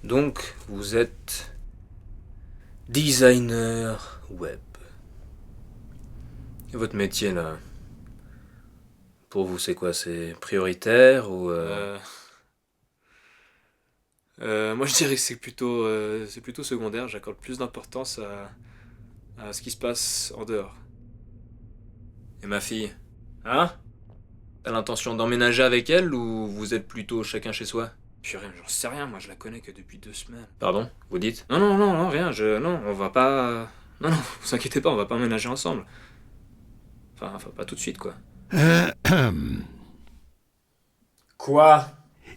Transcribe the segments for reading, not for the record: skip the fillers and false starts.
Donc, vous êtes designer web. Et votre métier, là, pour vous, c'est quoi? C'est prioritaire ou... Moi, je dirais que c'est plutôt secondaire. J'accorde plus d'importance à ce qui se passe en dehors. Et ma fille? Hein? T'as l'intention d'emménager avec elle ou vous êtes plutôt chacun chez soi? Purée, j'en sais rien, moi je la connais que depuis 2 semaines. Pardon? Vous dites? Non, rien, non, on va pas... Non, vous inquiétez pas, on va pas emménager ensemble. Enfin, pas tout de suite, quoi. Quoi?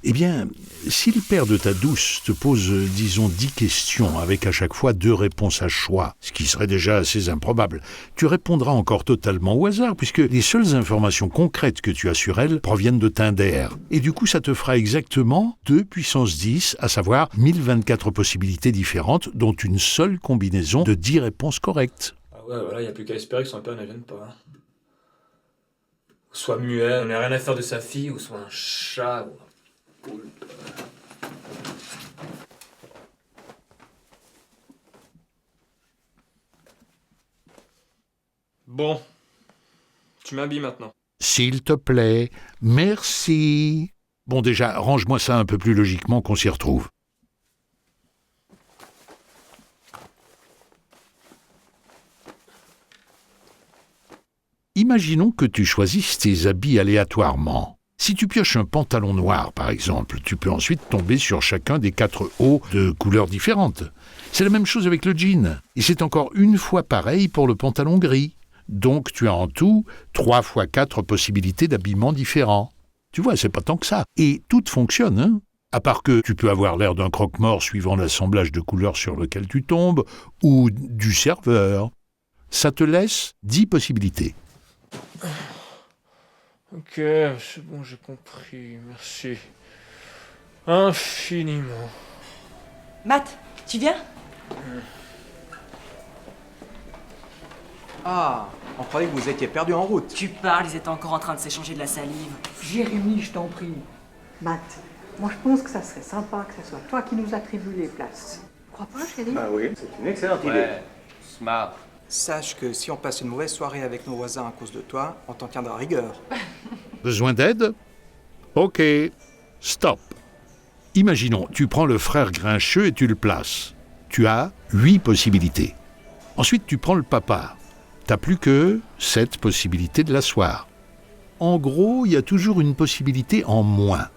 Eh bien, si le père de ta douce te pose, disons, 10 questions, avec à chaque fois 2 réponses à choix, ce qui serait déjà assez improbable, tu répondras encore totalement au hasard, puisque les seules informations concrètes que tu as sur elle proviennent de Tinder. Et du coup, ça te fera exactement 2 puissance 10, à savoir 1024 possibilités différentes, dont une seule combinaison de 10 réponses correctes. Ah ouais, voilà, y a plus qu'à espérer que son père ne vienne pas. Soit muet, on n'a rien à faire de sa fille, ou soit un chat, ou un poulpe. Bon, tu m'habilles maintenant. S'il te plaît, merci. Bon, déjà, range-moi ça un peu plus logiquement qu'on s'y retrouve. Imaginons que tu choisisses tes habits aléatoirement. Si tu pioches un pantalon noir, par exemple, tu peux ensuite tomber sur chacun des 4 hauts de couleurs différentes. C'est la même chose avec le jean. Et c'est encore une fois pareil pour le pantalon gris. Donc tu as en tout 3 fois 4 possibilités d'habillement différents. Tu vois, c'est pas tant que ça. Et toutes fonctionnent, hein. À part que tu peux avoir l'air d'un croque-mort suivant l'assemblage de couleurs sur lequel tu tombes, ou du serveur. Ça te laisse 10 possibilités. Ok, c'est bon, j'ai compris, merci. Infiniment. Matt, tu viens? Ah, on croyait que vous étiez perdu en route. Tu parles, ils étaient encore en train de s'échanger de la salive. Jérémy, je t'en prie. Matt, moi je pense que ça serait sympa que ce soit toi qui nous attribue les places. Crois pas, chérie? Ah oui, c'est une excellente idée. Ouais, smart. Sache que si on passe une mauvaise soirée avec nos voisins à cause de toi, on t'en tiendra rigueur. Besoin d'aide? Ok, stop. Imaginons, tu prends le frère grincheux et tu le places. Tu as 8 possibilités. Ensuite, tu prends le papa. T'as plus que 7 possibilités de l'asseoir. En gros, il y a toujours une possibilité en moins.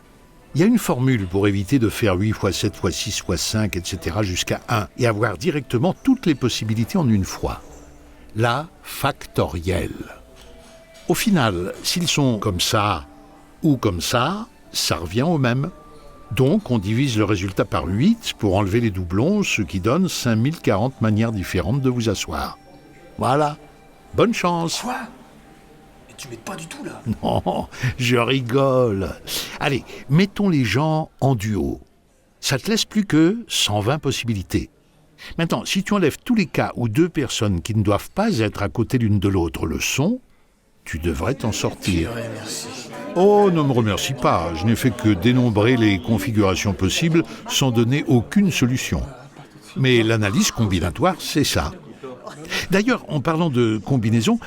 Il y a une formule pour éviter de faire 8 fois 7 fois 6 fois 5, etc. jusqu'à 1 et avoir directement toutes les possibilités en une fois. La factorielle. Au final, s'ils sont comme ça ou comme ça revient au même. Donc, on divise le résultat par 8 pour enlever les doublons, ce qui donne 5040 manières différentes de vous asseoir. Voilà. Bonne chance. Quoi? Mais tu m'aides pas du tout, là. Non, je rigole. Allez, mettons les gens en duo. Ça te laisse plus que 120 possibilités. Maintenant, si tu enlèves tous les cas où 2 personnes qui ne doivent pas être à côté l'une de l'autre le sont, tu devrais t'en sortir. Purée, merci. Oh, ne me remercie pas, je n'ai fait que dénombrer les configurations possibles sans donner aucune solution. Mais l'analyse combinatoire, c'est ça. D'ailleurs, en parlant de combinaison,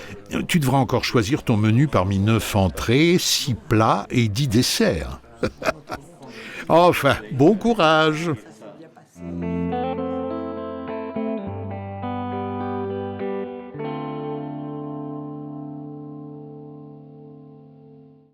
tu devras encore choisir ton menu parmi 9 entrées, 6 plats et 10 desserts. Enfin, bon courage!